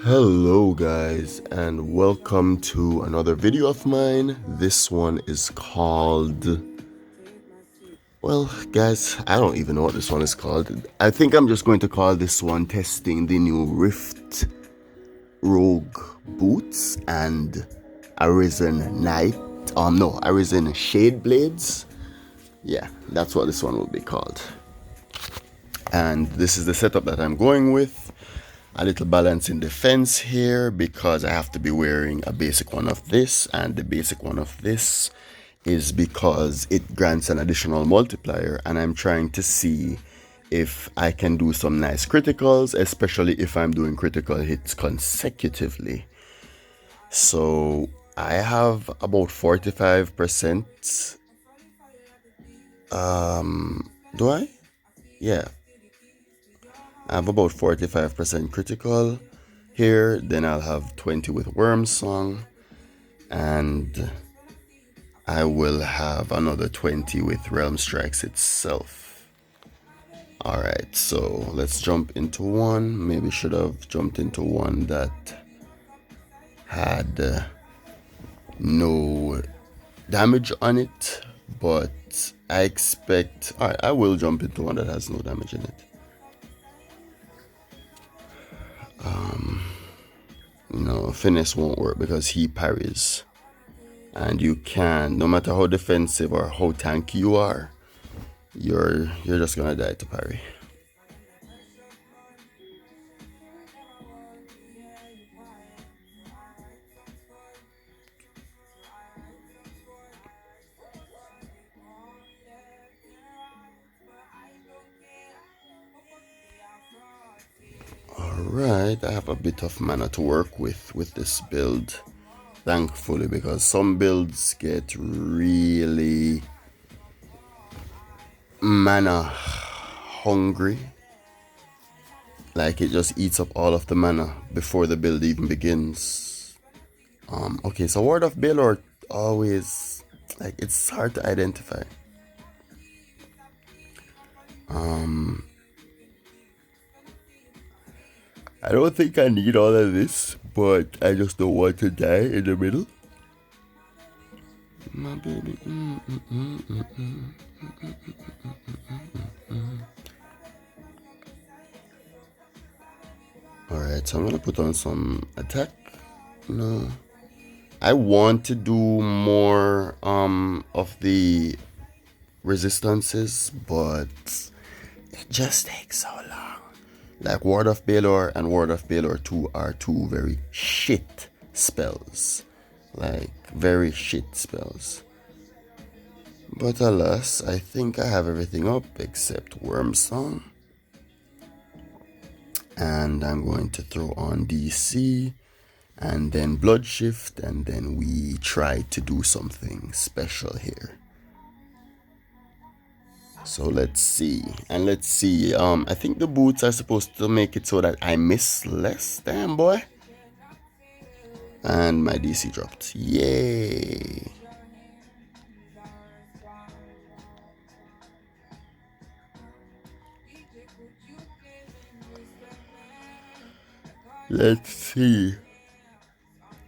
Hello guys, and welcome to another video of mine. This one is called, well guys, I don't even know what this one is called. I think I'm just going to call this one testing the new Riftrouge boots and Arisen Arisen Shadeblades. Yeah, that's what this one will be called. And this is the setup that I'm going with. A little balance in defense here because I have to be wearing a basic one of this, and the basic one of this is because it grants an additional multiplier, and I'm trying to see if I can do some nice criticals, especially if I'm doing critical hits consecutively. So I have about 45%. Do I? Yeah, I have about 45% critical here. Then I'll have 20 with Worm Song, and I will have another 20 with Realm Strikes itself. Alright, so let's jump into one. Maybe should have jumped into one that had no damage on it, but I expect... Alright, I will jump into one that has no damage in it. No, finesse won't work because he parries. And you can, no matter how defensive or how tanky you are, you're just gonna die to parry. Alright, I have a bit of mana to work with this build, thankfully, because some builds get really mana hungry. Like it just eats up all of the mana before the build even begins. Okay, so Ward of Balor always, like, it's hard to identify. I don't think I need all of this, but I just don't want to die in the middle. My baby. Alright, so I'm gonna put on some attack. No. I want to do more of the resistances, but it just takes so long. Like Ward of Balor and Ward of Balor 2 are two very shit spells. Like, very shit spells. But alas, I think I have everything up except Worm Song. And I'm going to throw on DC and then Blood Shift, and then we try to do something special here. So let's see. And let's see. I think the boots are supposed to make it so that I miss less. Damn, boy. And my DC dropped. Yay. Let's see.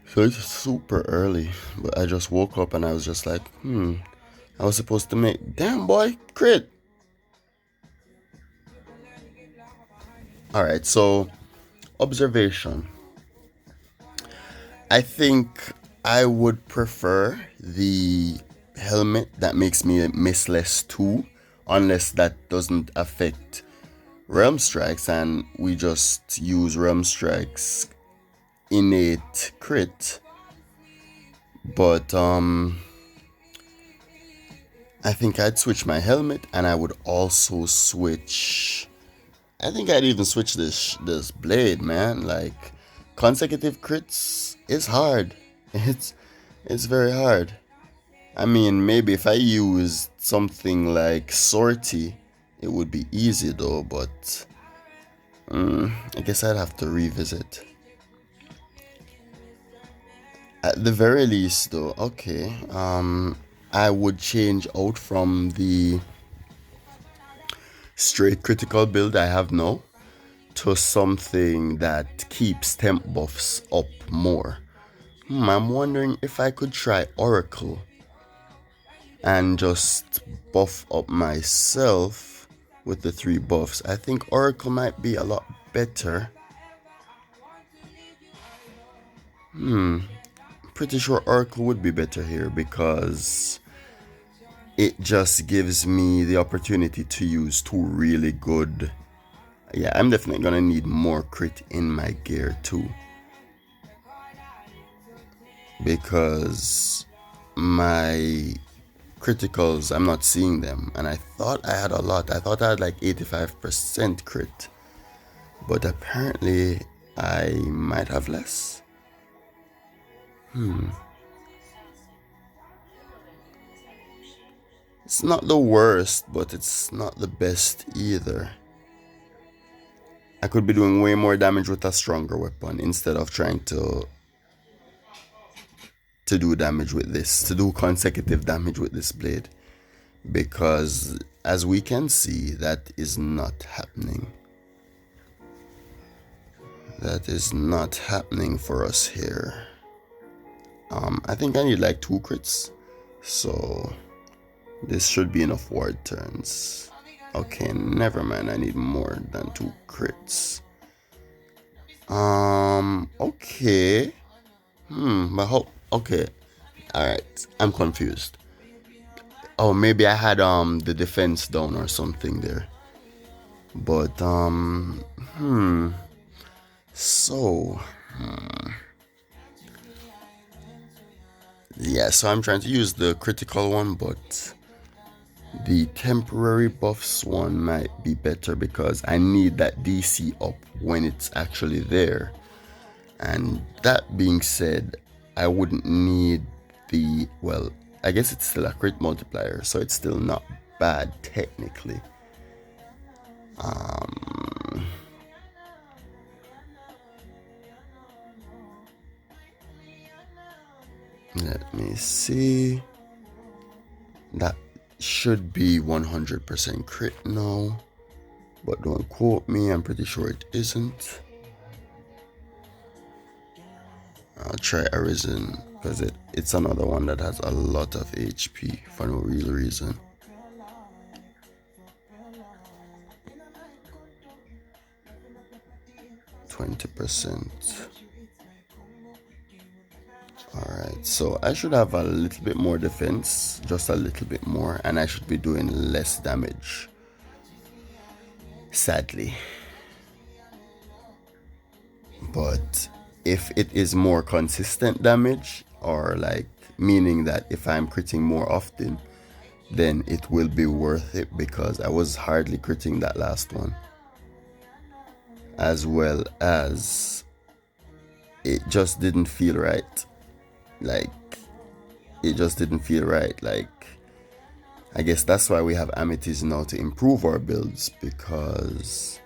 So it's super early, but I just woke up and I was just like, I was supposed to make... Damn, boy, crit. Alright, so observation. I think I would prefer the helmet that makes me miss less too, unless that doesn't affect Realm Strikes and we just use Realm Strikes innate crit. But I think I'd switch my helmet, and I would also switch... I think I'd even switch this blade, man. Like, consecutive crits is hard. It's very hard. I mean, maybe if I used something like Sortie, it would be easy though, but I guess I'd have to revisit. At the very least though, okay, I would change out from the straight critical build I have now to something that keeps temp buffs up more. I'm wondering if I could try Oracle and just buff up myself with the 3 buffs. I think Oracle might be a lot better. Pretty sure Oracle would be better here because it just gives me the opportunity to use 2 really good. Yeah, I'm definitely gonna need more crit in my gear too, because my criticals, I'm not seeing them, and I thought I had a lot. I thought I had like 85% crit, but apparently I might have less. It's not the worst, but it's not the best either. I could be doing way more damage with a stronger weapon instead of trying to do damage with this, to do consecutive damage with this blade, because as we can see, that is not happening. That is not happening for us here. I think I need like 2 crits, so this should be enough ward turns. Okay, never mind, I need more than 2 crits. Okay. But okay. Alright, I'm confused. Oh, maybe I had the defense down or something there. But so yeah, so I'm trying to use the critical one, but the temporary buffs one might be better because I need that DC up when it's actually there. And that being said, I wouldn't need the, well, I guess it's still a crit multiplier, so it's still not bad technically. Let me see. That should be 100% crit now, but don't quote me, I'm pretty sure it isn't. I'll try Arisen because it's another one that has a lot of HP for no real reason. %. Alright, so I should have a little bit more defense, just a little bit more, and I should be doing less damage. Sadly. But if it is more consistent damage, or like meaning that if I'm critting more often, then it will be worth it because I was hardly critting that last one. As well as it just didn't feel right. Like, it just didn't feel right. Like, I guess that's why we have Amethyst now to improve our builds, because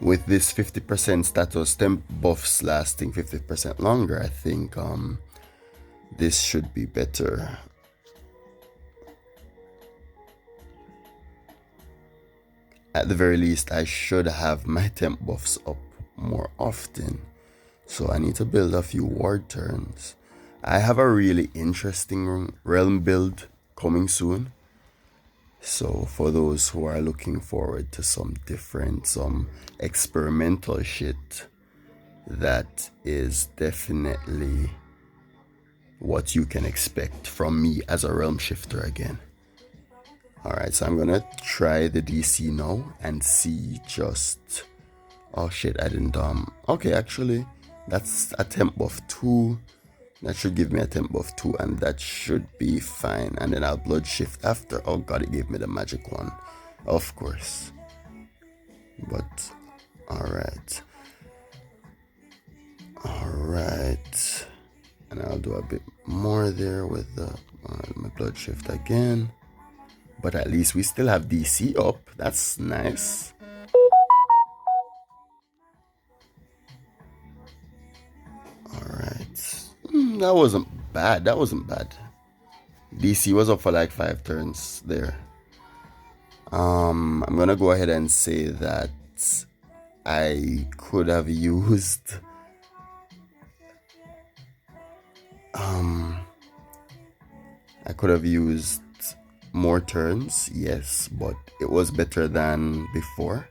with this 50% status temp buffs lasting 50% longer, I think this should be better. At the very least, I should have my temp buffs up more often. So I need to build a few ward turns. I have a really interesting realm build coming soon. So for those who are looking forward to some different, some experimental shit, that is definitely what you can expect from me as a Realmshifter again. Alright, so I'm gonna try the DC now and see just... Oh shit, I didn't... Okay, actually, that's a temp buff 2. That should give me a temp buff 2, and that should be fine. And then I'll blood shift after. Oh god, it gave me the magic one. Of course. But, alright. Alright. And I'll do a bit more there with my blood shift again. But at least we still have DC up. That's nice. Alright. That wasn't bad. That wasn't bad. DC was up for like 5 turns there. I'm gonna go ahead and say that I could have used I could have used more turns, yes, but it was better than before.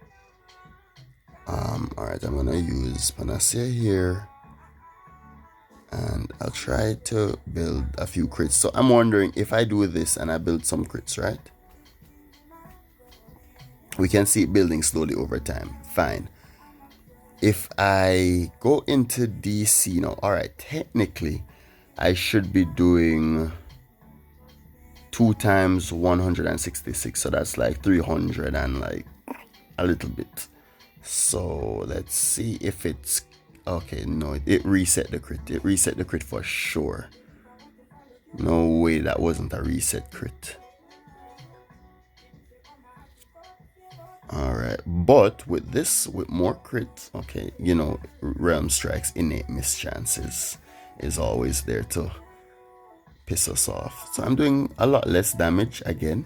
Alright, I'm gonna use Panacea here, and I'll try to build a few crits. So I'm wondering if I do this and I build some crits, right? We can see it building slowly over time. Fine. If I go into DC now, alright, technically I should be doing 2 times 166, so that's like 300 and like a little bit. So let's see if it's okay. No, it reset the crit. It reset the crit for sure. No way, that wasn't a reset crit. Alright, but with this, with more crits, okay, you know, Realm Strike's innate mischances is always there to piss us off. So I'm doing a lot less damage again,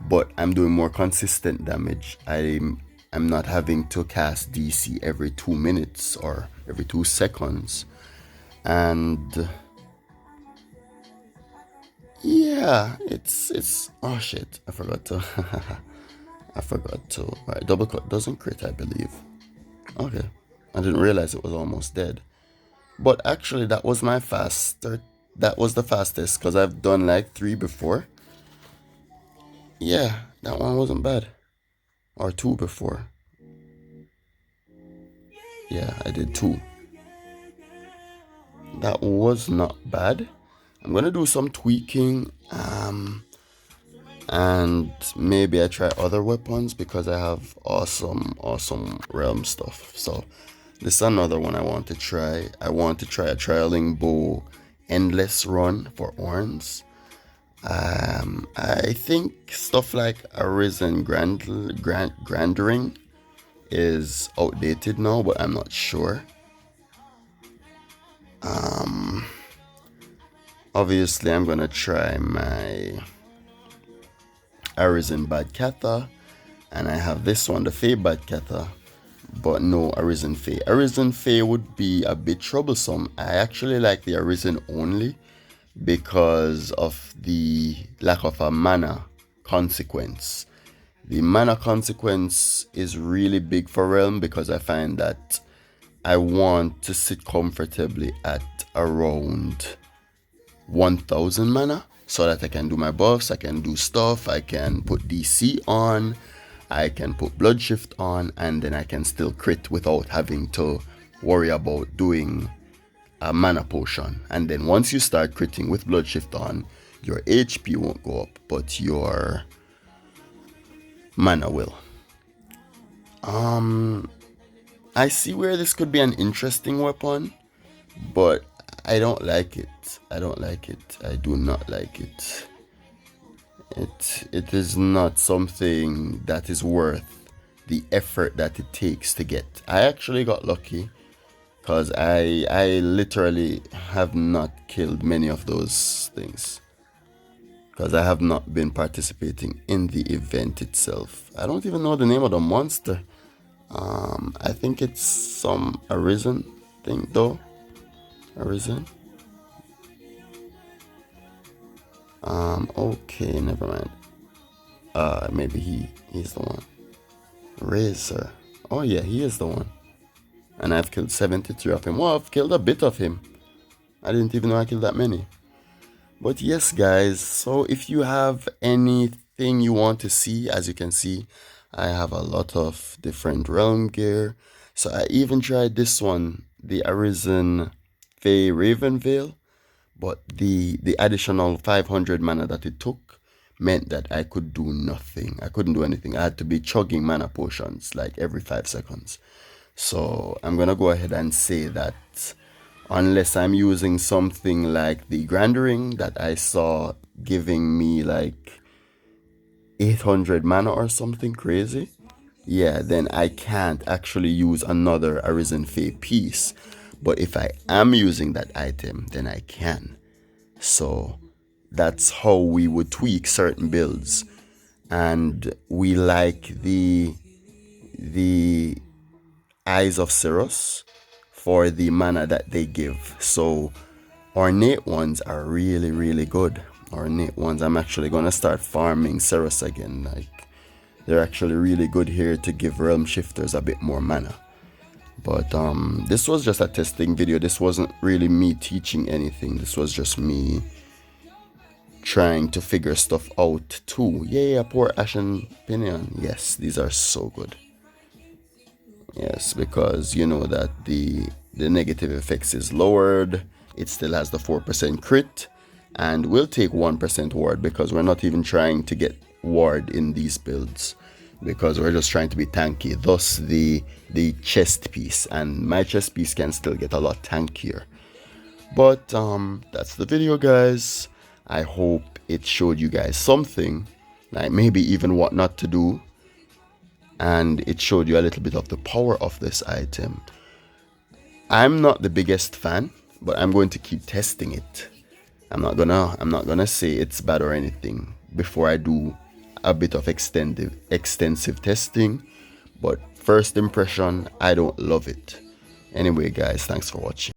but I'm doing more consistent damage. I'm not having to cast DC every 2 minutes or every 2 seconds. And yeah, it's oh shit, I forgot to alright, double cut doesn't crit, I believe. Okay, I didn't realize it was almost dead. But actually that was my faster, that was the fastest, because I've done like 3 before. Yeah, that one wasn't bad. Or 2 before. Yeah, I did 2. That was not bad. I'm gonna do some tweaking, and maybe I try other weapons because I have awesome realm stuff. So this is another one I want to try. I want to try a trialing bow endless run for Orns. I think stuff like Arisen Grandering is outdated now, but I'm not sure. Obviously I'm gonna try my Arisen Bad Katha, and I have this one, the Fey Bad Katha, but no Arisen Fey. Arisen Fey would be a bit troublesome. I actually like the Arisen only because of the lack of a mana consequence. The mana consequence is really big for Realm because I find that I want to sit comfortably at around 1000 mana so that I can do my buffs, I can do stuff, I can put DC on, I can put Blood Shift on, and then I can still crit without having to worry about doing a mana potion. And then once you start critting with Blood Shift on, your HP won't go up, but your mana will. I see where this could be an interesting weapon, but I don't like it. I don't like it. I do not like it. It is not something that is worth the effort that it takes to get. I actually got lucky because I literally have not killed many of those things because I have not been participating in the event itself. I don't even know the name of the monster. I think it's some Arisen thing though. Arisen. Okay, never mind. Maybe he's the one. Razor. Oh yeah, he is the one. And I've killed 73 of him. Well, I've killed a bit of him. I didn't even know I killed that many. But yes, guys, so if you have anything you want to see, as you can see, I have a lot of different realm gear. So I even tried this one, the Arisen Fey Raven Veil. But the additional 500 mana that it took meant that I could do nothing. I couldn't do anything. I had to be chugging mana potions like every 5 seconds. So I'm gonna go ahead and say that unless I'm using something like the Grandering that I saw giving me like 800 mana or something crazy, yeah, then I can't actually use another Arisen Fey piece. But if I am using that item, then I can. So that's how we would tweak certain builds. And we like the Eyes of Cirrus for the mana that they give. So ornate ones are really, really good. Ornate ones, I'm actually gonna start farming Cirrus again. Like, they're actually really good here to give realm shifters a bit more mana. But this was just a testing video. This wasn't really me teaching anything. This was just me trying to figure stuff out too. Yeah, poor Ashen Pinion. Yes, these are so good. Yes, because you know that the negative effects is lowered. It still has the 4% crit, and we'll take 1% ward because we're not even trying to get ward in these builds, because we're just trying to be tanky. Thus the chest piece, and my chest piece can still get a lot tankier. But that's the video, guys. I hope it showed you guys something, like maybe even what not to do, and it showed you a little bit of the power of this item. I'm not the biggest fan, but I'm going to keep testing it. I'm not gonna say it's bad or anything before I do a bit of extensive testing. But first impression, I don't love it. Anyway, guys, thanks for watching.